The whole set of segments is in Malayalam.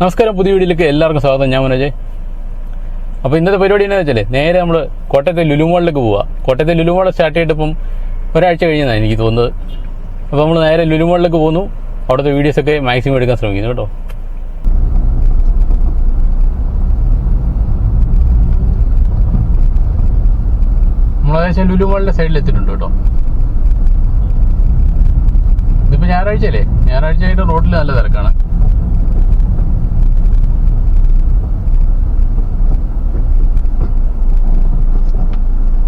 നമസ്കാരം, പുതിയ വീഡിയോയിലേക്ക് എല്ലാവർക്കും സ്വാഗതം. ഞാൻ മനോജ്. അപ്പോൾ ഇന്നത്തെ പരിപാടി എന്താണെന്ന് വെച്ചാൽ നേരെ നമ്മൾ കോട്ടയത്തെ ലുലു മാളിലേക്ക് പോവുക. കോട്ടയത്തെ ലുലു മാൾ സ്റ്റാർട്ട് ചെയ്തിട്ടിപ്പം ഒരാഴ്ച കഴിഞ്ഞതാണ് എനിക്ക് തോന്നുന്നത്. അപ്പോൾ നമ്മൾ നേരെ ലുലു മാളിലേക്ക് പോകുന്നു. അവിടുത്തെ വീഡിയോസൊക്കെ മാക്സിമം എടുക്കാൻ ശ്രമിക്കുന്നു കേട്ടോ. നമ്മൾ ഏകദേശം ലുലു മാളിൻ്റെ സൈഡിൽ എത്തിയിട്ടുണ്ട് കേട്ടോ. ഇതിപ്പോൾ ഞായറാഴ്ചയല്ലേ, ഞായറാഴ്ചയായിട്ട് റോഡിൽ നല്ല തിരക്കാണ്.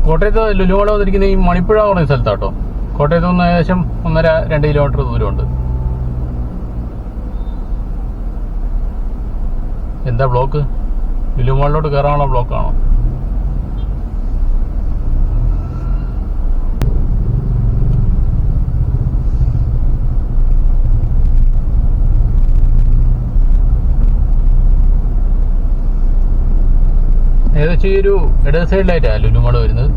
കോട്ടയത്ത് ലുലു മാൾ വന്നിരിക്കുന്ന ഈ മണിപ്പുഴ പറയുന്ന സ്ഥലത്താട്ടോ. കോട്ടയത്ത് നിന്ന് ഏകദേശം 1.5-2 കിലോമീറ്റർ ദൂരമുണ്ട്. എന്താ ബ്ലോക്ക്? ലുലു മാളിലോട്ട് കയറാനുള്ള ബ്ലോക്കാണോ? ഏകദേശം ഈ ഒരു ഇടത് സൈഡിലായിട്ടാണ് ലുലു മാൾ വരുന്നത്.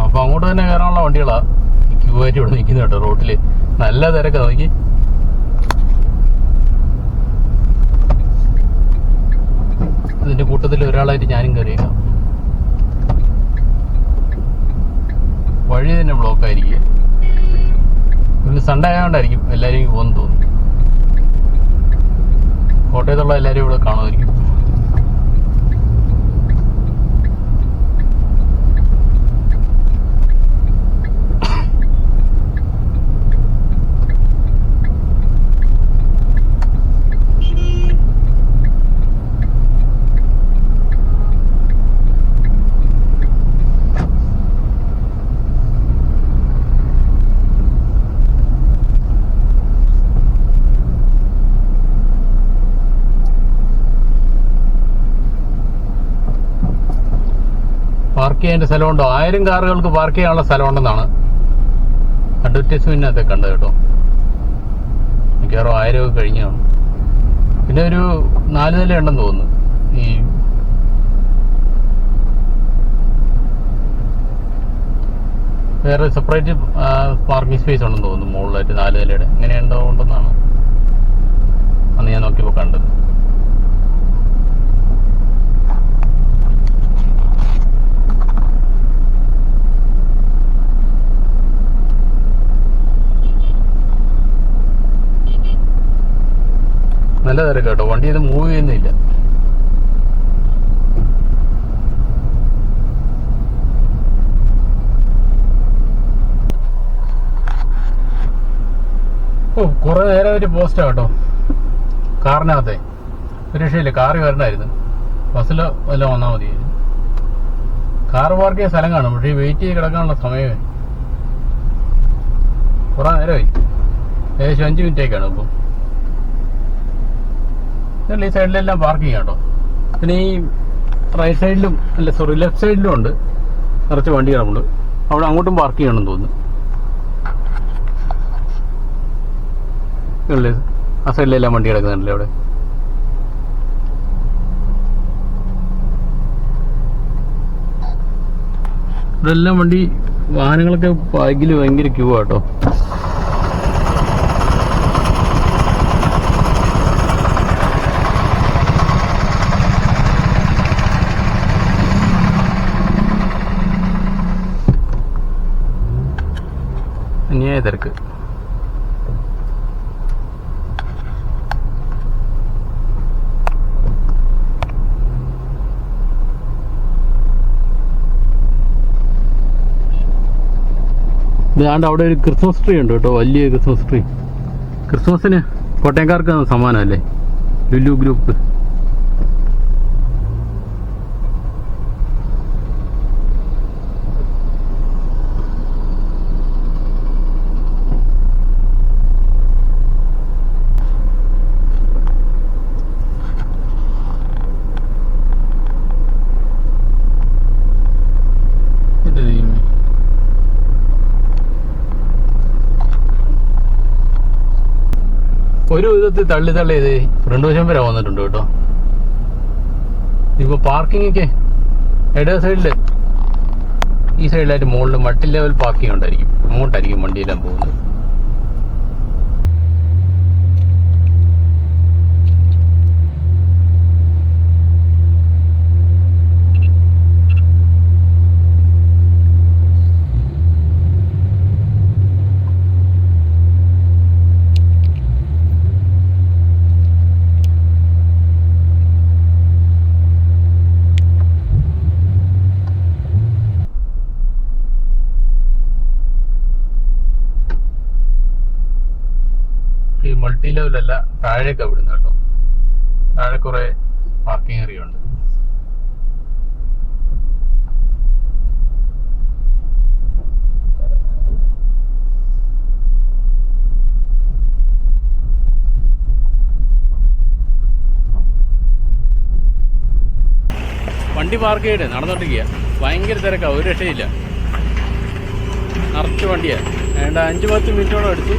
അപ്പൊ അങ്ങോട്ട് തന്നെ കയറാനുള്ള വണ്ടികളാ ക്യൂ ആയിട്ട് ഇവിടെ നിൽക്കുന്നത് കേട്ടോ. റോഡില് നല്ല തിരക്കാ. നോക്കി, ഇതിന്റെ കൂട്ടത്തിൽ ഒരാളായിട്ട് ഞാനും കയറിയേക്കാം. വഴി തന്നെ ബ്ലോക്ക് ആയിരിക്കും. ഇന്ന് സൺഡേ ആയതുകൊണ്ടായിരിക്കും എല്ലാവരും പോകുന്നു തോന്നുന്നു. കോട്ടയത്തുള്ള എല്ലാവരും ഇവിടെ കാണുമായിരിക്കും. പാർക്ക് ചെയ്യാൻ സ്ഥലമുണ്ടോ? 1000 കാറുകൾക്ക് പാർക്ക് ചെയ്യാനുള്ള സ്ഥലമുണ്ടെന്നാണ് അഡ്വർടൈസ്മെന്റിനകത്ത് കണ്ടത് കേട്ടോ. മിക്കവാറും 1000 ഒക്കെ കഴിഞ്ഞാണ്. പിന്നെ ഒരു 4 നില ഉണ്ടെന്ന് തോന്നുന്നു. ഈ വേറെ സെപ്പറേറ്റ് പാർക്കിംഗ് സ്പേസ് ഉണ്ടെന്ന് തോന്നുന്നു മുകളിലായിട്ട് 4 നിലയുടെ. ഇങ്ങനെ ഉണ്ടെന്നാണ് അന്ന് ഞാൻ നോക്കിയപ്പോൾ കണ്ടത്. നല്ല തിരക്ക് കേട്ടോ. വണ്ടി ഇത് മൂവ് ചെയ്യുന്നില്ല. കുറെ നേരം ഒരു പോസ്റ്റാ കേട്ടോ കാറിനകത്തെ. ഒരു രക്ഷയില്ല, കാറ് വരണമായിരുന്നു. ബസ്സിലോ വല്ലതും വന്നാൽ മതി. കാറ് പാർക്ക് ചെയ്യാൻ സ്ഥലം കാണും, പക്ഷേ വെയിറ്റ് ചെയ്ത് കിടക്കാനുള്ള സമയമേ കുറെ നേരമായി. ഏകദേശം 5 മിനിറ്റേക്കാണ് ഇപ്പം. ഈ സൈഡിലെല്ലാം പാർക്ക് ചെയ്യാം കേട്ടോ. പിന്നെ ഈ റൈറ്റ് സൈഡിലും ലെഫ്റ്റ് സൈഡിലും ഉണ്ട് കുറച്ച് വണ്ടി കിടപ്പുണ്ട്. അവിടെ അങ്ങോട്ടും പാർക്ക് ചെയ്യണമെന്ന് തോന്നുന്നു. ആ സൈഡിലെല്ലാം വണ്ടി കിടക്കുന്നുണ്ടല്ലേ അവിടെ. ഇവിടെ എല്ലാം വണ്ടി വാഹനങ്ങളൊക്കെ ബാഗിൽ ഭയങ്കര ക്യൂ ആട്ടോ. അന്യായ തിരക്ക്. ഇതാണ്ട് അവിടെ ഒരു ക്രിസ്മസ് ട്രീ ഉണ്ട് കേട്ടോ, വലിയ ക്രിസ്മസ് ട്രീ. ക്രിസ്മസിന് കോട്ടയംകാർക്ക് സമ്മാനമല്ലേ ലുലു ഗ്രൂപ്പ്. ഒരു വിധത്തിൽ തള്ളി ഇത് ഫ്രണ്ട് വശം വരെ വന്നിട്ടുണ്ട് കേട്ടോ. ഇപ്പോൾ പാർക്കിങ്ങൊക്കെ ഇടേ സൈഡിൽ ഈ സൈഡിലായിട്ട് മുകളിൽ മൾട്ടി ലെവൽ പാർക്കിംഗ് ഉണ്ടായിരിക്കും. അങ്ങോട്ടായിരിക്കും വണ്ടിയെല്ലാം പോകുന്നത്. ഈ മൾട്ടി ലെവലല്ല, താഴേക്കാണ് വിടുന്നത് കേട്ടോ. താഴെ കുറെ പാർക്കിംഗ് ഏരിയ ഉണ്ട്. വണ്ടി പാർക്ക് ചെയ്ത് നടന്നോണ്ടിരിക്കുക. ഭയങ്കര തിരക്കാണ്, ഒരു രക്ഷയില്ല. നിറച്ച് വണ്ടിയാണ്. വേണ്ട 5-10 മിനിറ്റോളം എടുത്തു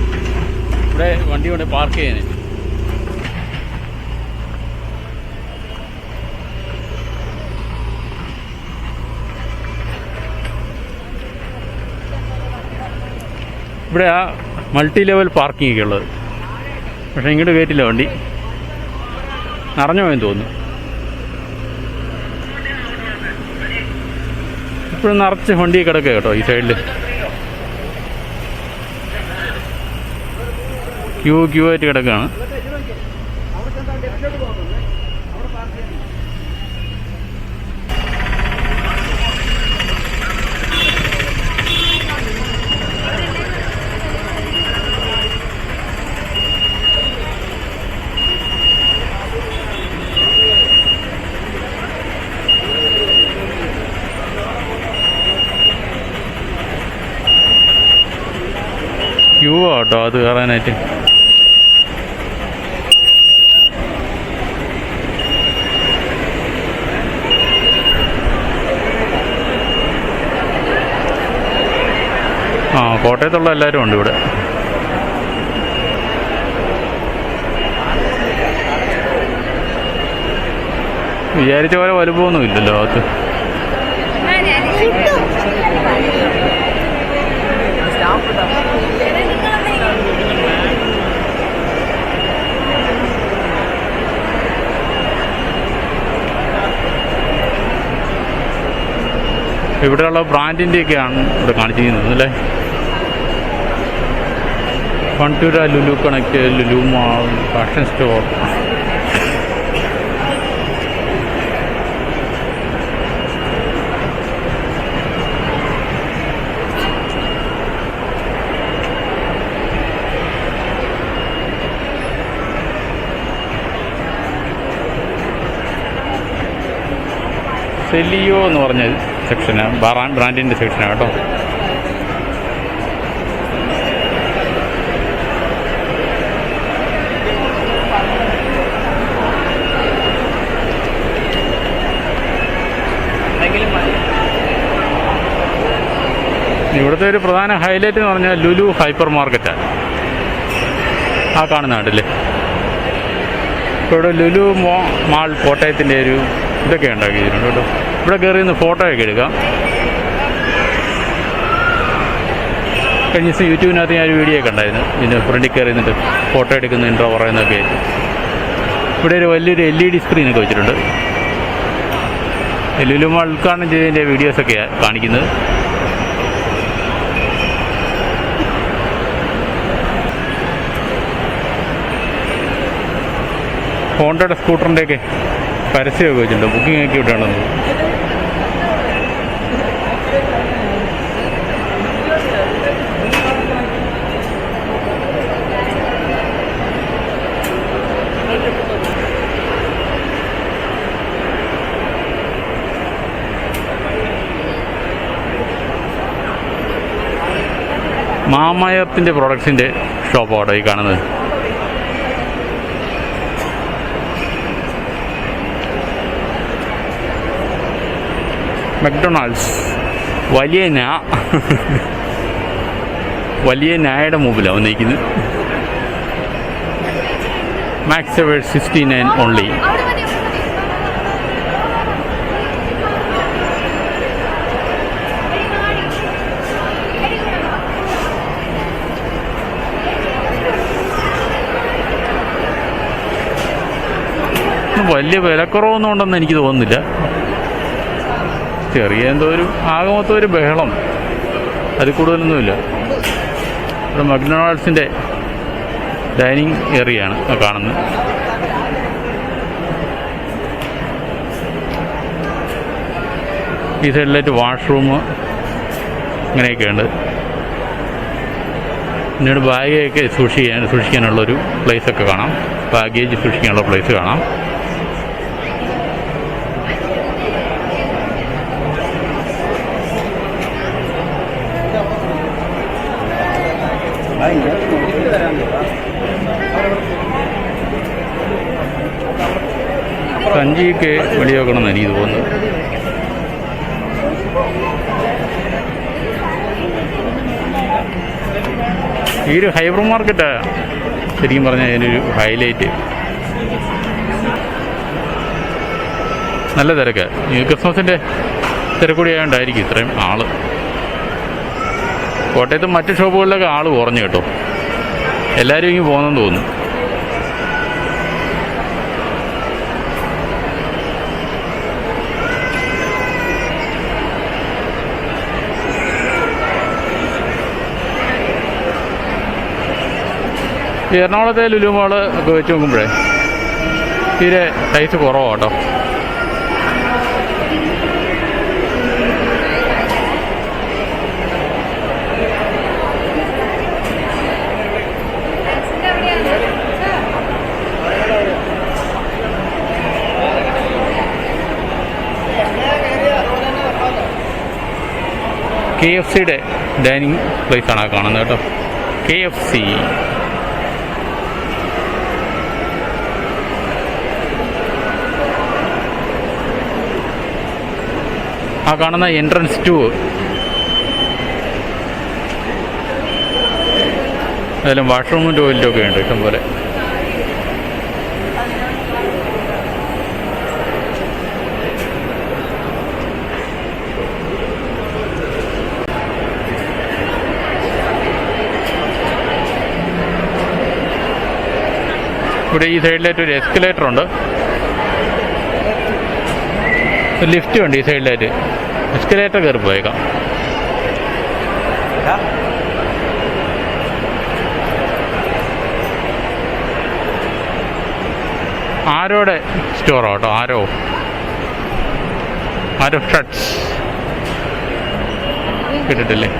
ഇവിടെ വണ്ടി കൊണ്ട് പാർക്ക് ചെയ്യാൻ. ഇവിടെ ആ മൾട്ടി ലെവൽ പാർക്കിംഗ് ഒക്കെ ഉള്ളത്. പക്ഷെ ഇങ്ങോട്ട് കയറ്റില്ല വണ്ടി, നിറഞ്ഞു പോയെന്ന് തോന്നുന്നു. ഇപ്പോഴും നിറച്ച് വണ്ടി കിടക്കുക കേട്ടോ ഈ സൈഡിൽ. ക്യൂ ആയിട്ട് കിടക്കുകയാണ്. ക്യൂ ആട്ടോ അത് കയറാനായിട്ട്. കോട്ടയത്തുള്ള എല്ലാവരും ഉണ്ട് ഇവിടെ. വിചാരിച്ച പോലെ വലുപ്പമൊന്നും ഇല്ലല്ലോ അത്. ഇവിടെയുള്ള ബ്രാൻഡിൻ്റെയൊക്കെയാണ് ഇവിടെ കാണിച്ചിരിക്കുന്നത് അല്ലേ. Funtura, Lulu connect, Lulu mall, fashion store. Celio എന്ന് പറഞ്ഞ സെക്ഷനാണ്, ബ്രാൻഡിൻ്റെ സെക്ഷനാണ് കേട്ടോ. ഇവിടുത്തെ ഒരു പ്രധാന ഹൈലൈറ്റ് എന്ന് പറഞ്ഞാൽ ലുലു ഹൈപ്പർ മാർക്കറ്റാണ്. ആ കാണുന്ന കണ്ടില്ലേ. ഇപ്പോൾ ഇവിടെ ലുലു മാൾ കോട്ടയത്തിൻ്റെ ഒരു ഇതൊക്കെ ഉണ്ടാക്കിയിട്ടുണ്ട് കേട്ടോ. ഇവിടെ കയറി നിന്ന് ഫോട്ടോയൊക്കെ എടുക്കാം. കഴിഞ്ഞ ദിവസം യൂട്യൂബിനകത്ത് ഞാൻ ഒരു വീഡിയോ ഒക്കെ ഉണ്ടായിരുന്നു. ഇതിൻ്റെ ഫ്രണ്ടിൽ കയറി നിന്നിട്ട് ഫോട്ടോ എടുക്കുന്ന ഇൻട്രോ പറയുന്നതൊക്കെ ആയിട്ട്. ഇവിടെ ഒരു വലിയൊരു LED സ്ക്രീനൊക്കെ വെച്ചിട്ടുണ്ട്. ലുലു മാൾ ഉദ്ഘാടനം ചെയ്തതിൻ്റെ വീഡിയോസൊക്കെയാണ് കാണിക്കുന്നത്. ഹോണ്ടയുടെ സ്കൂട്ടറിൻ്റെയൊക്കെ പരസ്യമൊക്കെ വെച്ചിട്ടുണ്ട്. ബുക്കിംഗ് ഒക്കെ ഇവിടെയാണെന്ന് തോന്നുന്നു. മാമയത്തിൻ്റെ പ്രോഡക്ട്സിൻ്റെ ഷോപ്പാണ് ഈ കാണുന്നത്. മക്ഡൊണാൾഡ്സ് വലിയ നായയുടെ മുമ്പിലാണ് വന്നിരിക്കുന്നത്. മാക്സ് അവർ 69 ഓൺലി. വലിയ വിലക്കുറവൊന്നും ഉണ്ടെന്ന് എനിക്ക് തോന്നുന്നില്ല. ചെറിയ എന്തോ ഒരു ആകെ മൊത്തം ഒരു ബഹളം, അതിൽ കൂടുതലൊന്നുമില്ല. ഇവിടെ മക്ഡൊണാൾഡ്സിൻ്റെ ഡൈനിങ് ഏരിയയാണ് കാണുന്നത്. ഈ സൈഡിലായിട്ട് വാഷ്റൂം അങ്ങനെയൊക്കെയുണ്ട്. പിന്നീട് ബാഗൊക്കെ സൂക്ഷിക്കാനുള്ളൊരു പ്ലേസൊക്കെ കാണാം. ബാഗേജ് സൂക്ഷിക്കാനുള്ള പ്ലേസ് കാണാം. സഞ്ചിയൊക്കെ വെളിയാക്കണമെന്ന് എനിക്ക് തോന്നുന്നത്. ഈ ഒരു ഹൈപ്പർ മാർക്കറ്റാണ് ശരിക്കും പറഞ്ഞാൽ അതിനൊരു ഹൈലൈറ്റ്. നല്ല തിരക്ക്. ഈ ക്രിസ്മസിൻ്റെ തിരക്കൂടി ആയതുകൊണ്ടായിരിക്കും ഇത്രയും ആള്. കോട്ടയത്ത് മറ്റ് ഷോപ്പുകളിലൊക്കെ ആള് കുറഞ്ഞു കേട്ടോ. എല്ലാവരും ഇങ്ങനെ പോകുന്നെന്ന് തോന്നുന്നു. എറണാകുളത്തെ ലുലു മാള് ഒക്കെ വെച്ച് നോക്കുമ്പോഴേ തീരെ സൈസ് കുറവാണ് കേട്ടോ. KFCയുടെ ഡൈനിങ് പ്ലേസാണ് കാണുന്നത് കേട്ടോ. KFC ആ കാണുന്ന എൻട്രൻസ് ടു അതിലും വാഷ്റൂമും ടോയ്ലറ്റും ഒക്കെ ഉണ്ട് ഇഷ്ടംപോലെ. ഇവിടെ ഈ സൈഡിലായിട്ട് ഒരു എസ്കലേറ്റർ ഉണ്ട്, ലിഫ്റ്റ് ഉണ്ട് ഈ സൈഡിലായിട്ട്. എസ്കലേറ്റർ കയറി പോയേക്കാം. ആരോടെ സ്റ്റോറോ കേട്ടോ, ആരോ ഷർട്ട്സ് കേട്ടിട്ടില്ലേ?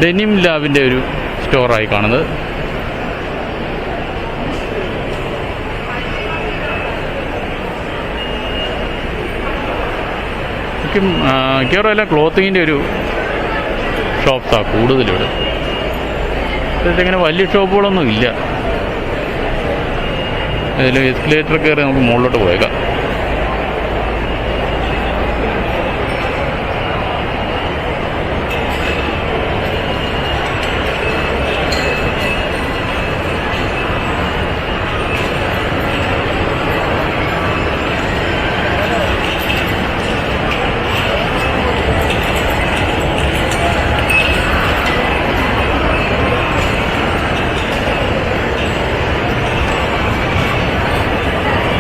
ഡെനിം ലാബിൻ്റെ ഒരു സ്റ്റോറായി കാണുന്നത്. മിക്കവാറും ക്ലോത്തിങ്ങിൻ്റെ ഒരു ഷോപ്സാണ് കൂടുതലിവിടെ. ഇങ്ങനെ വലിയ ഷോപ്പുകളൊന്നും ഇല്ല. അതിൽ എസ്കലേറ്റർ കയറി നമുക്ക് മുകളിലോട്ട് പോയേക്കാം.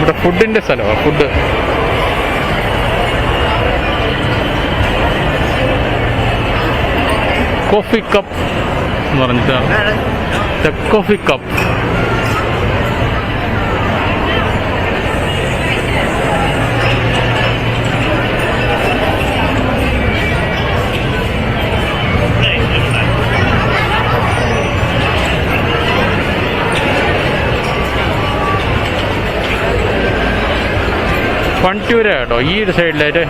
ഇവിടെ ഫുഡിൻ്റെ സ്ഥലമാണ്. ഫുഡ് കോഫി കപ്പ് എന്ന് പറഞ്ഞിട്ടാണ്. The coffee cup. ഫൺട്യൂര കേട്ടോ. ഈ ഒരു സൈഡിലായിട്ട്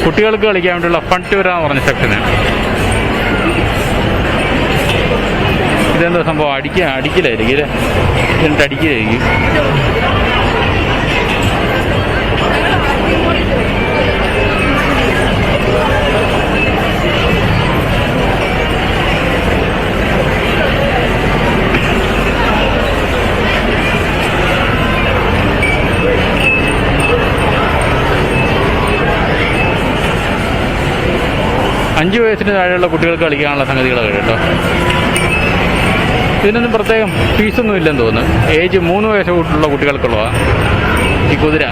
കുട്ടികൾക്ക് കളിക്കാൻ വേണ്ടിയുള്ള ഫൺട്യൂര എന്ന് പറഞ്ഞ സെക്ഷനാണ്. ഇതെന്താ സംഭവം? അടിക്കലായിരിക്കും അല്ലേ? എന്നിട്ട് അടിക്കലായിരിക്കും. 5 വയസ്സിന് താഴെയുള്ള കുട്ടികൾക്ക് കളിക്കാനുള്ള സംഗതികളൊക്കെ കേട്ടോ. ഇതിനൊന്നും പ്രത്യേകം ഫീസൊന്നും ഇല്ലെന്ന് തോന്നുന്നു. ഏജ് 3 വയസ്സ് തൊട്ടുള്ള കുട്ടികൾക്കുള്ളതാണ് ഈ കുതിര.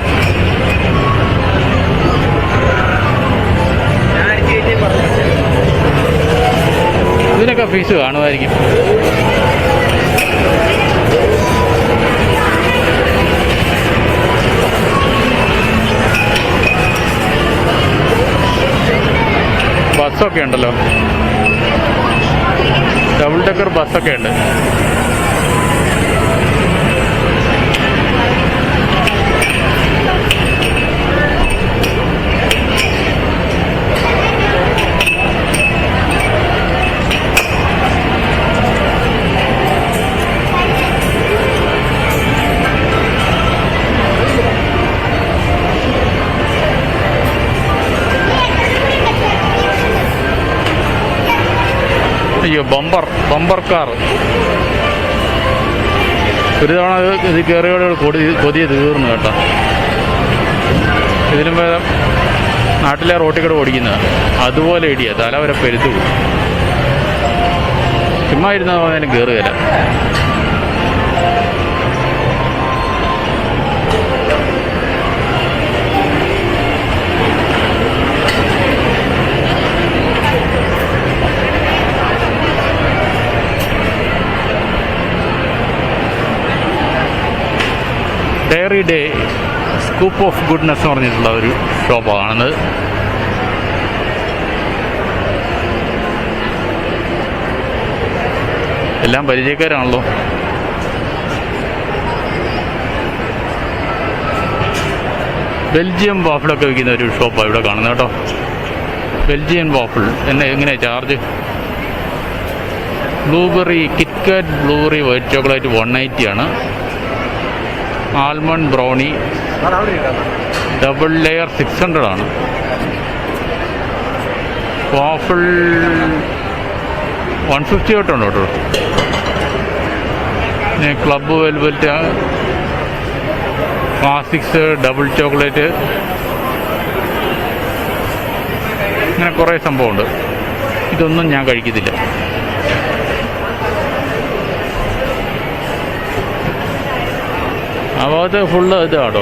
ഇതിനൊക്കെ ഫീസ് കാണുമായിരിക്കും. ബസ്സൊക്കെ ഉണ്ടല്ലോ, ഡബിൾ ഡെക്കർ ബസ്സൊക്കെ ഉണ്ട്. അയ്യോ, ബമ്പർ കാർ. ഒരു തവണ ഇത് കയറിയോടെ കൊതിയെ തീർന്നു കേട്ടോ. ഇതിനും വേദം നാട്ടിലെ റോട്ടിൽ കൂടെ ഓടിക്കുന്നത് അതുപോലെ ഇടിയാ, തല വരെ പെരുത്തു. ചുമ്മാ ഇരുന്ന പറഞ്ഞാലും കയറുകയില്ല. Dairy Day scoop of goodness എന്ന് പറഞ്ഞിട്ടുള്ള ഒരു ഷോപ്പാണത്. എല്ലാം പരിചയക്കാരാണല്ലോ. ബെൽജിയം വാഫിളൊക്കെ വിൽക്കുന്ന ഒരു ഷോപ്പാണ് ഇവിടെ കാണുന്നത് കേട്ടോ. ബെൽജിയൻ വാഫിൾ എങ്ങനെയാണ് charge? Blueberry KitKat blueberry white chocolate 180 ആണ്. ആൽമണ്ട് ബ്രൗണി ഡബിൾ ലെയർ 600 ആണ്. വാഫിൾ 150 തൊട്ടുണ്ട് കേട്ടോ. പിന്നെ club velvet classics double chocolate, ഇങ്ങനെ കുറേ സംഭവമുണ്ട്. ഇതൊന്നും ഞാൻ കഴിക്കത്തില്ല. ആ ഭാഗത്ത് ഫുള്ള് ഇതാണോ,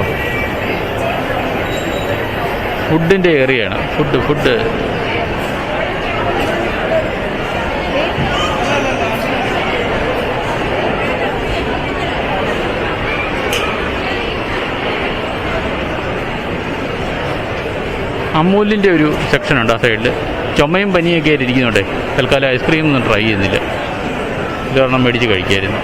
ഫുഡിൻ്റെ ഏറിയാണ്. ഫുഡ് അമൂലിൻ്റെ ഒരു സെക്ഷനുണ്ട് ആ സൈഡിൽ. ചുമയും പനിയൊക്കെ ആയിട്ട് ഇരിക്കുന്നുണ്ടേ. തൽക്കാലം ഐസ്ക്രീം ഒന്നും ട്രൈ ചെയ്യുന്നില്ല. ഇതൊരെണ്ണം മേടിച്ച് കഴിക്കായിരുന്നു.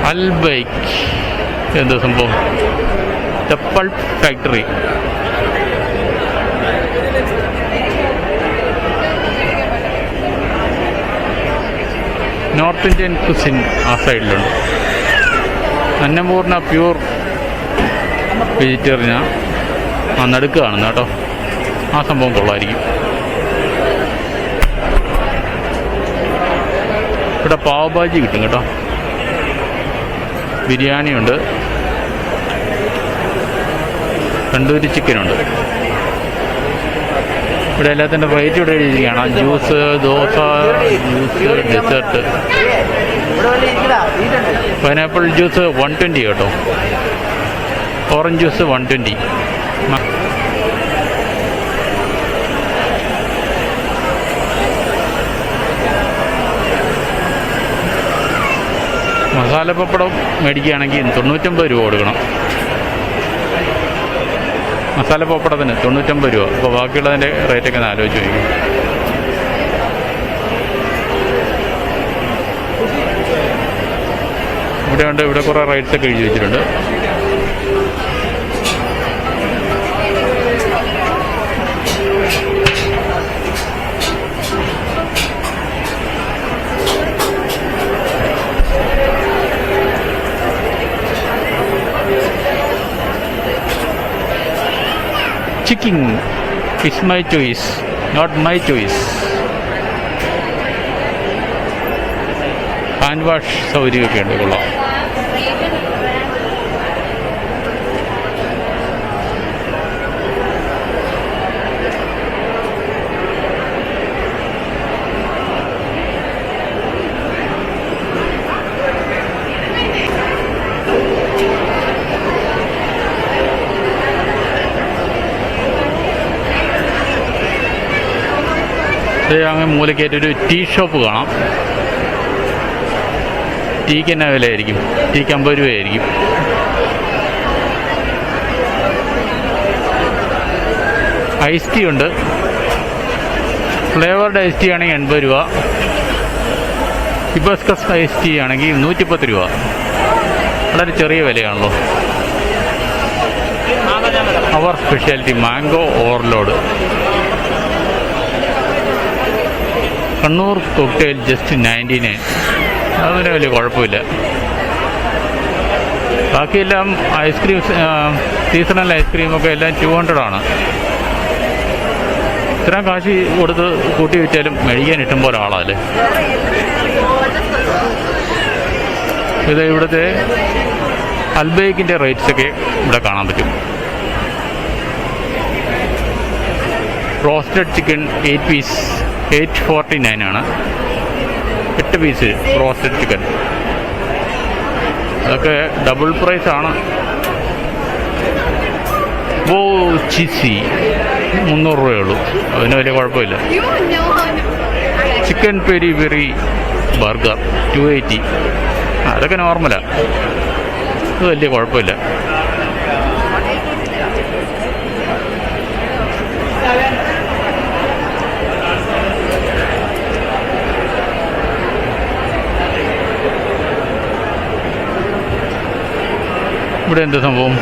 അൽബൈക്ക് എന്താ സംഭവം? Pulp factory. North Indian cuisine ആ സൈഡിലുണ്ട്. അന്നപൂർണ പ്യൂർ വെജിറ്റേറിയനാണ്. ആ നടുക്ക് കാണുന്നത് കേട്ടോ. ആ സംഭവം കൊള്ളായിരിക്കും. ഇവിടെ പാവഭാജി കിട്ടും കേട്ടോ. ബിരിയാണിയുണ്ട്, തണ്ടൂരി ചിക്കനുണ്ട്. ഇവിടെ എല്ലാത്തിൻ്റെ റേറ്റ് ഇവിടെ എഴുതിയിരിക്കുകയാണ്. Juice, dosa, juice, dessert. Pineapple juice 120 കേട്ടോ. Orange juice 120. മസാല പപ്പടം മേടിക്കുകയാണെങ്കിൽ 99 രൂപ കൊടുക്കണം. മസാല പപ്പടത്തിന് 99 രൂപ. അപ്പോൾ ബാക്കിയുള്ളതിൻ്റെ റേറ്റൊക്കെ ഒന്ന് ആലോചിച്ച് നോക്കും. ഇവിടെ ഉണ്ട്, ഇവിടെ കുറേ റേറ്റ്സൊക്കെ എഴുതി വെച്ചിട്ടുണ്ട്. Chicken is my choice, not my choice. Hand wash സൗകര്യമൊക്കെ ഉണ്ട്, കൊള്ളാം. അങ്ങ് മൂലയ്ക്കായിട്ടൊരു ടീ ഷോപ്പ് കാണാം. ടീക്ക് എന്നാ വിലയായിരിക്കും? ടീക്ക് 50 രൂപയായിരിക്കും. ഐസ് ടീ ഉണ്ട്. ഫ്ലേവർഡ് ഐസ് ടീ ആണെങ്കിൽ 80 രൂപ. ഹിബസ്കസ് ഐസ് ടീ ആണെങ്കിൽ 110 രൂപ. വളരെ ചെറിയ വിലയാണല്ലോ. അവർ speciality mango overload. Kannur cocktail just 99. അതിന് വലിയ കുഴപ്പമില്ല. ബാക്കിയെല്ലാം ഐസ്ക്രീം, സീസണൽ ഐസ്ക്രീമൊക്കെ എല്ലാം 200 ആണ്. ഇത്രയും കാശ് കൊടുത്ത് കൂട്ടി വെച്ചാലും മേടിക്കാൻ ഇഷ്ടം പോലെ ആളല്ലേ. ഇത് ഇവിടുത്തെ അൽബേക്കിൻ്റെ റേറ്റ്സൊക്കെ ഇവിടെ കാണാൻ പറ്റും. റോസ്റ്റഡ് ചിക്കൻ 8 പീസ് 849 ആണ്. 8 പീസ് റോസ്റ്റഡ് ചിക്കൻ. അതൊക്കെ ഡബിൾ പ്രൈസാണ്. ഓ ചീസി 300 രൂപയേ ഉള്ളൂ. അതിന് വലിയ കുഴപ്പമില്ല. Chicken peri peri burger 280. അതൊക്കെ നോർമലാണ്. അത് വലിയ കുഴപ്പമില്ല. ഇവിടെ എന്താ സംഭവം?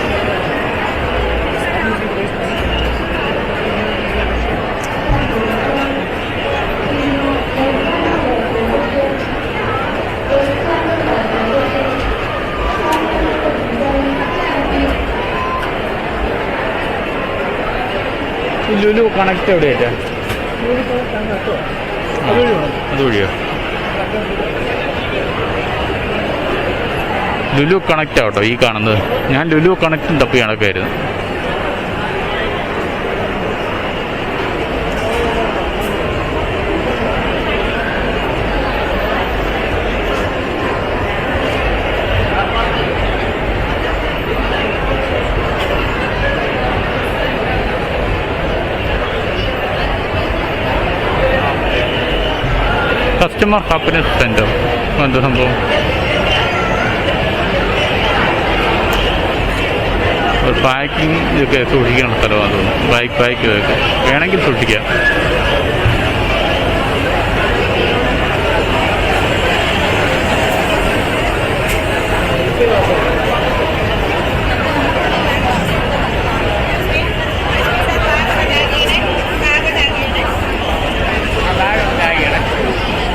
ലുലു കണക്ട് എവിടെയായിട്ടാ? അതുവഴിയോ? ലുലു കണക്റ്റ് ആവട്ടോ ഈ കാണുന്നത്. ഞാൻ ലുലു കണക്റ്റും തപ്പി കണക്കായിരുന്നു. കസ്റ്റമർ ഹാപ്പിനെസ് സെൻറ്റർ എന്താ സംഭവം? പാക്കിങ് ഇതൊക്കെ സൂക്ഷിക്കാനുള്ള സ്ഥലമാണ് തോന്നുന്നു. പാക്ക് ഇതൊക്കെ വേണമെങ്കിൽ സൂക്ഷിക്കാം.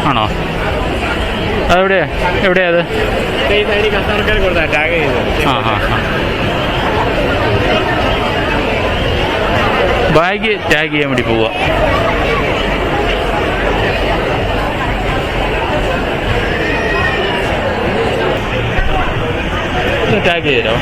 ആണോ? അതെവിടെയാ? എവിടെയാ അത്? ബാഗ് ടാഗ് ചെയ്യാൻ വേണ്ടി പോവുക. ടാഗ് ചെയ്തോ?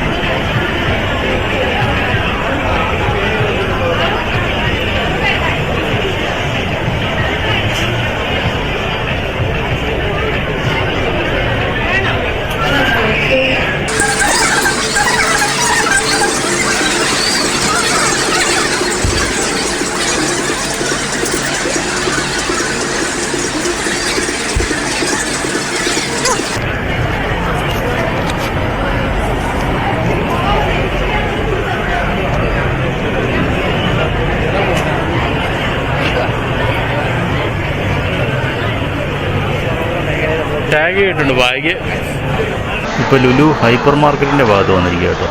ബാഗ് കിട്ടുന്നുണ്ട്. ബാഗ് ഇപ്പോൾ ലുലു ഹൈപ്പർ മാർക്കറ്റിൻ്റെ ഭാഗത്ത് വന്നിരിക്കുക കേട്ടോ.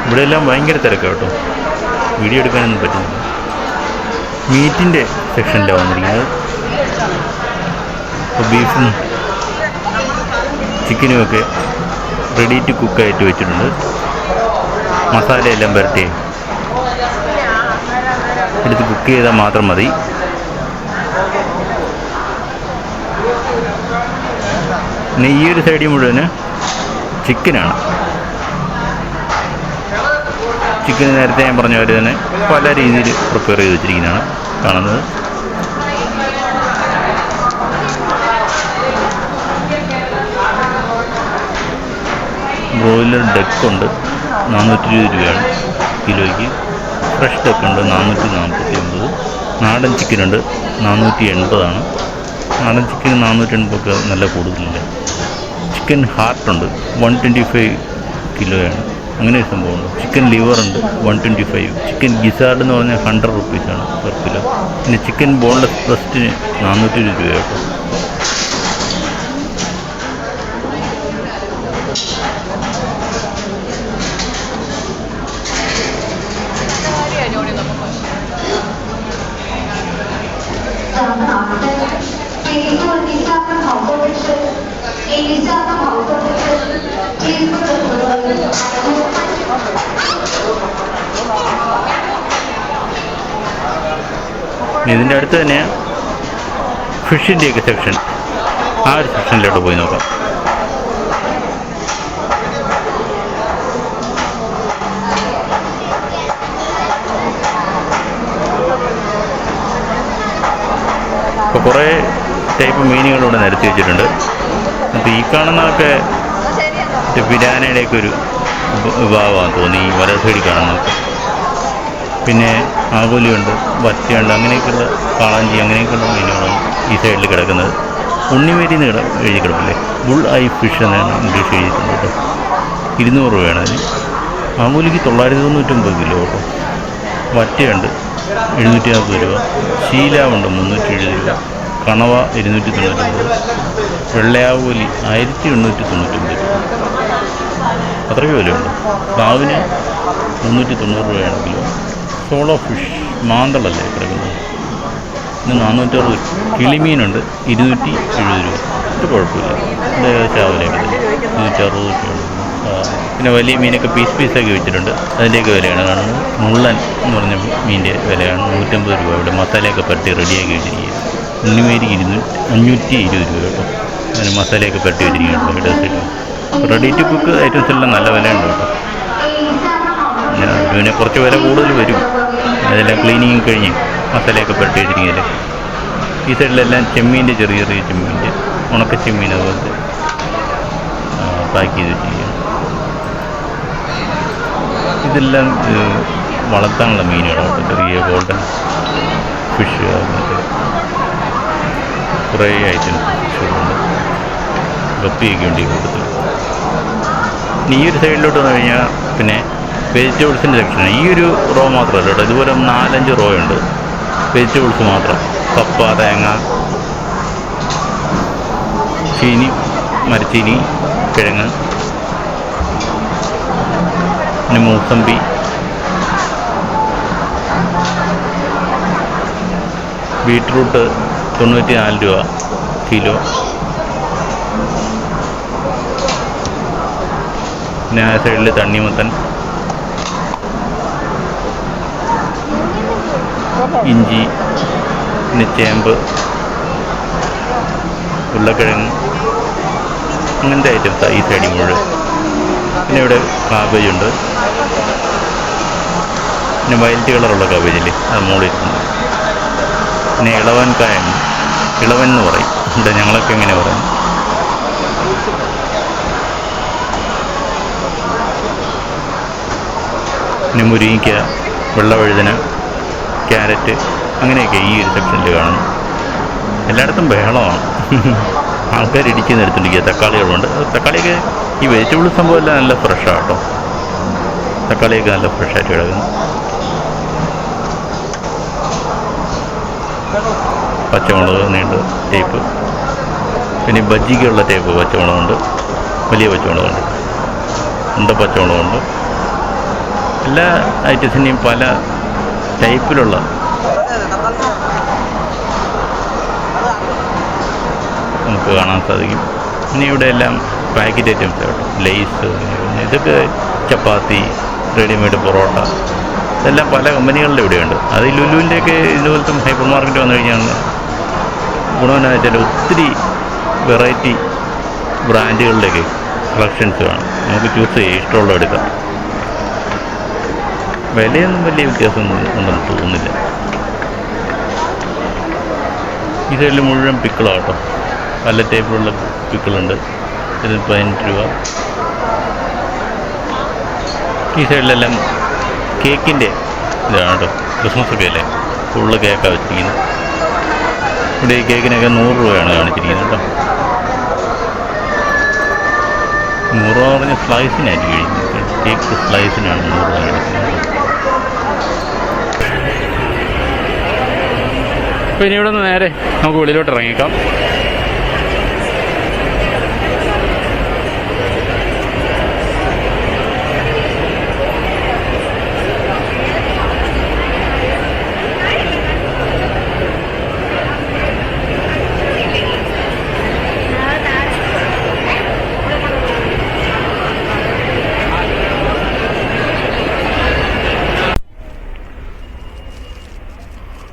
ഇവിടെ എല്ലാം ഭയങ്കര തിരക്കാണ് കേട്ടോ. വീഡിയോ എടുക്കാനൊന്നും പറ്റുന്നില്ല. മീറ്റിൻ്റെ സെക്ഷനിലാണ് വന്നിരിക്കുന്നത്. ബീഫും ചിക്കനും ഒക്കെ റെഡി ടു കുക്കായിട്ട് വെച്ചിട്ടുണ്ട്. മസാലയെല്ലാം പുരട്ടി എടുത്ത് കുക്ക് ചെയ്താൽ മാത്രം മതി. പിന്നെ ഈ ഒരു സൈഡിൽ മുഴുവൻ ചിക്കനാണ്. ചിക്കൻ നേരത്തെ ഞാൻ പറഞ്ഞ പോലെ തന്നെ പല രീതിയിൽ പ്രിപ്പയർ ചെയ്ത് വെച്ചിരിക്കുന്നതാണ് കാണുന്നത്. ബ്രോയിലർ ഡെക്കുണ്ട്, 420 രൂപയാണ് കിലോയ്ക്ക്. ഫ്രഷ് ഡെക്കുണ്ട് 449. നാടൻ ചിക്കനുണ്ട് 480. നാടൻ ചിക്കൻ 480 നല്ല കൂടുതലില്ല. ചിക്കൻ ഹാർട്ടുണ്ട് 125 കിലോയാണ്. അങ്ങനെ ഒരു സംഭവമുണ്ട്. ചിക്കൻ ലിവറുണ്ട് 125. ചിക്കൻ ഗിസാർഡ് എന്ന് പറഞ്ഞാൽ 100 റുപ്പീസാണ് പെർ കിലോ. പിന്നെ ചിക്കൻ ബോൺലെസ് ബ്രസ്റ്റിന് 420 രൂപയാട്ടോ. ഇതിൻ്റെ അടുത്ത് തന്നെ ഫിഷിൻ്റെയൊക്കെ സെക്ഷൻ, ആ ഒരു സെക്ഷനിലോട്ട് പോയി നോക്കാം. ഇപ്പോൾ കുറേ ടൈപ്പ് മീനുകളിവിടെ നിരത്തി വെച്ചിട്ടുണ്ട്. അപ്പോൾ ഈ കാണുന്നതൊക്കെ പിരാനയുടെയൊക്കെ ഒരു വിഭാഗമാണ് തോന്നി, ഈ വല സൈഡിൽ കാണുന്നതൊക്കെ. പിന്നെ ആകോലിയുണ്ട്, വറ്റയുണ്ട്, അങ്ങനെയൊക്കെയുള്ള കാളാഞ്ചി, അങ്ങനെയൊക്കെയുള്ള മീനുകളാണ് ഈ സൈഡിൽ കിടക്കുന്നത്. ഉണ്ണിമേരിന്ന് എഴുതി കിടപ്പില്ലേ, ബുൾ ഐ ഫിഷ് എന്നാണ് ഇംഗ്ലീഷ് എഴുതിയിട്ടുണ്ട് കേട്ടോ. 200 രൂപയാണ് അതിന്. ആകോലിക്ക് 999 കിലോ കേട്ടോ. വറ്റയുണ്ട് 740 രൂപ. ശീലാവുണ്ട് 370 രൂപ. കണവ 299. വെള്ളയാവോലി 1899 രൂപ. അത്രയ്ക്ക് വിലയുണ്ട്. സ്രാവിന് 390 രൂപയാണ് കിലോ. സോളോ ഫിഷ് മാന്തളല്ലേ കിടക്കുന്നത്, ഇന്ന് 460. കിളിമീനുണ്ട് 270 രൂപ. ഇത് കുഴപ്പമില്ല, ഇത് ചാവലയൊക്കെ 260 രൂപയുണ്ട്. പിന്നെ വലിയ മീനൊക്കെ പീസാക്കി വെച്ചിട്ടുണ്ട്, അതിൻ്റെയൊക്കെ വിലയാണ് കാണുന്നത്. മുള്ളൻ എന്ന് പറഞ്ഞ മീനിൻ്റെ വിലയാണ് 150 രൂപ. ഇവിടെ മസാലയൊക്കെ പരട്ടി റെഡിയാക്കി വെച്ചിരിക്കുക. ഉണ്ണിമേരി 520 രൂപ കേട്ടോ. അതിന് മസാലയൊക്കെ പരട്ടി വെച്ചിരിക്കുകയാണ് ഇവിടെ സൈഡിൽ. റെഡി ടു കുക്ക് ഐറ്റംസ് എല്ലാം നല്ല വിലയുണ്ട് കേട്ടോ. പിന്നെ കുറച്ച് വില കൂടുതൽ വരും, അതെല്ലാം ക്ലീനിങ് കഴിഞ്ഞ് മസാലയൊക്കെ പുരട്ടി വെച്ചിരിക്കുകയല്ലേ. ഈ സൈഡിലെല്ലാം ചെമ്മീൻ്റെ ചെറിയ ചെറിയ ചെമ്മീൻ്റെ, ഉണക്ക ചെമ്മീൻ അതുപോലത്തെ പാക്ക് ചെയ്ത് വെച്ചിരിക്കുകയാണ്. ഇതെല്ലാം വളർത്താനുള്ള മീനുകളാണ്, ചെറിയ ഗോൾഡൻ ഫിഷ്, അങ്ങനത്തെ കുറേ ഐറ്റംസ് ഫിഷുകളുണ്ട്. ഗപ്പിയൊക്കെ ഉണ്ട് ഈ കൂട്ടത്തിൽ. ഈ ഒരു സൈഡിലോട്ട് വന്നു കഴിഞ്ഞാൽ പിന്നെ വെജിറ്റബിൾസിൻ്റെ സെക്ഷനാണ്. ഈ ഒരു റോ മാത്രമല്ല കേട്ടോ, ഇതുപോലെ 4-5 റോ ഉണ്ട് വെജിറ്റബിൾസ് മാത്രം. കപ്പ, തേങ്ങ, ചീനി, മരച്ചീനി, കിഴങ്ങ്, പിന്നെ മൂസമ്പി, ബീട്രൂട്ട് 94 രൂപ കിലോ. പിന്നെ ആ സൈഡിൽ തണ്ണിമത്തൻ, ഇഞ്ചി, പിന്നെ ചേമ്പ്, ഉരുളക്കിഴങ്ങ്, അങ്ങനത്തെ ഐറ്റംസാണ് ഈ സൈഡിൽ മുഴുവൻ. പിന്നെ ഇവിടെ കാബേജ് ഉണ്ട്. പിന്നെ വയലറ്റ് കളറുള്ള കാബേജില്ലേ, അത് മുകളിലിരിക്കുന്നത്. പിന്നെ ഇളവൻ കായാണ്, ഇളവൻ എന്ന് പറയും ഇവിടെ, ഞങ്ങളൊക്കെ എങ്ങനെ പറയും. പിന്നെ മുരിങ്ങയ്ക്ക, വെള്ളവഴുതന, ക്യാരറ്റ്, അങ്ങനെയൊക്കെ ഈ ഒരു സെക്ഷനിൽ കാണുന്നു. എല്ലായിടത്തും ബഹളമാണ്, ആൾക്കാർ ഇടിച്ച് നിർത്തിണ്ടിരിക്കുക. തക്കാളികളുണ്ട്. തക്കാളിയൊക്കെ ഈ വെജിറ്റബിൾ സംഭവം എല്ലാം നല്ല ഫ്രഷാണ് കേട്ടോ. തക്കാളിയൊക്കെ നല്ല ഫ്രഷായിട്ട് കിടക്കുന്നു. പച്ചമുളക് നീണ്ട് ടേപ്പ്, പിന്നെ ബജ്ജിക്കുള്ള ടേപ്പ് പച്ചമുളകുണ്ട്, വലിയ പച്ചമുളകുണ്ട്, പച്ചമുളകുണ്ട്. എല്ലാ ഐറ്റത്തിൻ്റെയും പല ടൈപ്പിലുള്ള നമുക്ക് കാണാൻ സാധിക്കും. ഇനി ഇവിടെ എല്ലാം പാക്കറ്റ് ഐറ്റംസ് കേട്ടോ, ലേസ്, ഇതൊക്കെ ചപ്പാത്തി, റെഡിമെയ്ഡ് പൊറോട്ട, ഇതെല്ലാം പല കമ്പനികളുടെ ഇവിടെയുണ്ട്. അത് ഈ ലുലുവിൻ്റെയൊക്കെ ഇതുപോലത്തെ ഹൈപ്പർ മാർക്കറ്റ് വന്നു കഴിഞ്ഞാൽ ഗുണമെന്ന് വെച്ചാൽ ഒത്തിരി വെറൈറ്റി ബ്രാൻഡുകളുടെയൊക്കെ കളക്ഷൻസ് കാണും. നമുക്ക് ചൂസ് ചെയ്യാം, ഇഷ്ടമുള്ള എടുക്കാം. വിലയൊന്നും വലിയ വ്യത്യാസമൊന്നും ഉണ്ടെന്ന് തോന്നുന്നില്ല. ഈ സൈഡിൽ മുഴുവൻ പിക്കിളാണ് കേട്ടോ, പല ടൈപ്പിലുള്ള പിക്കിളുണ്ട്. ഇത് 15 രൂപ. ഈ സൈഡിലെല്ലാം കേക്കിൻ്റെ ഇതാണ് കേട്ടോ, ക്രിസ്മസ് ഒക്കെ അല്ലേ, ഫുള്ള് കേക്കാണ് വെച്ചിരിക്കുന്നത്. ഇവിടെ ഈ കേക്കിനൊക്കെ 100 രൂപയാണ് കാണിച്ചിരിക്കുന്നത് കേട്ടോ. 100 രൂപ പറഞ്ഞ സ്ലൈസിനായിരിക്കും കഴിക്കുന്നത്, കേക്ക് സ്ലൈസിനാണ് 100 രൂപ കാണിക്കുന്നത്. അപ്പോൾ ഇനി ഇവിടെ നിന്ന് നേരെ നമുക്ക് വെളിയിലോട്ട് ഇറങ്ങിക്കാം.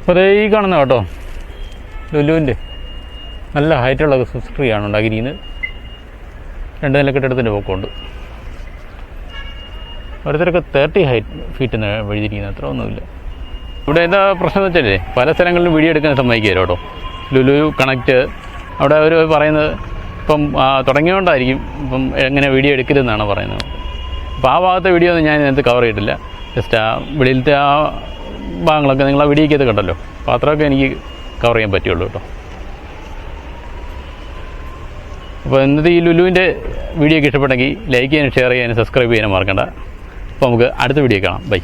അപ്പോൾ അതേ ഈ കാണുന്ന കേട്ടോ ലുലുവിൻ്റെ നല്ല ഹൈറ്റുള്ള ക്രിസ്മസ് ട്രീ ആണ് ഉണ്ടാക്കിയിരിക്കുന്നത്. 2 നില കെട്ടിടത്തിൻ്റെ പൊക്കമുണ്ട്. ഓരോരുത്തരൊക്കെ 30 ഫീറ്റ് എഴുതിയിരിക്കുന്നത്, അത്ര ഒന്നുമില്ല. ഇവിടെ എന്താ പ്രശ്നം എന്ന് വെച്ചാലേ, പല സ്ഥലങ്ങളിലും വീഡിയോ എടുക്കാൻ സമ്മതിക്കുക കേട്ടോ. ലുലു കണക്റ്റ് അവിടെ അവർ പറയുന്നത് ഇപ്പം തുടങ്ങിയോണ്ടായിരിക്കും ഇപ്പം എങ്ങനെ വീഡിയോ എടുക്കരുതെന്നാണ് പറയുന്നത്. അപ്പോൾ ആ ഭാഗത്തെ വീഡിയോ ഒന്നും ഞാൻ ഇതിനകത്ത് കവർ ചെയ്തിട്ടില്ല. ജസ്റ്റ് ആ വെളിയിലത്തെ ആ ഭാഗങ്ങളൊക്കെ നിങ്ങൾ ആ വീഡിയോയ്ക്കകത്ത് കണ്ടല്ലോ, അപ്പോൾ അത്രയൊക്കെ എനിക്ക് കവർ ചെയ്യാൻ പറ്റുള്ളൂ കേട്ടോ. അപ്പോൾ ഇന്നത്തെ ഈ ലുലുവിൻ്റെ വീഡിയോ ഒക്കെ ഇഷ്ടപ്പെട്ടെങ്കിൽ ലൈക്ക് ചെയ്യാനും ഷെയർ ചെയ്യാനും സബ്സ്ക്രൈബ് ചെയ്യാനും മറക്കണ്ട. അപ്പോൾ നമുക്ക് അടുത്ത വീഡിയോ കാണാം. ബൈ.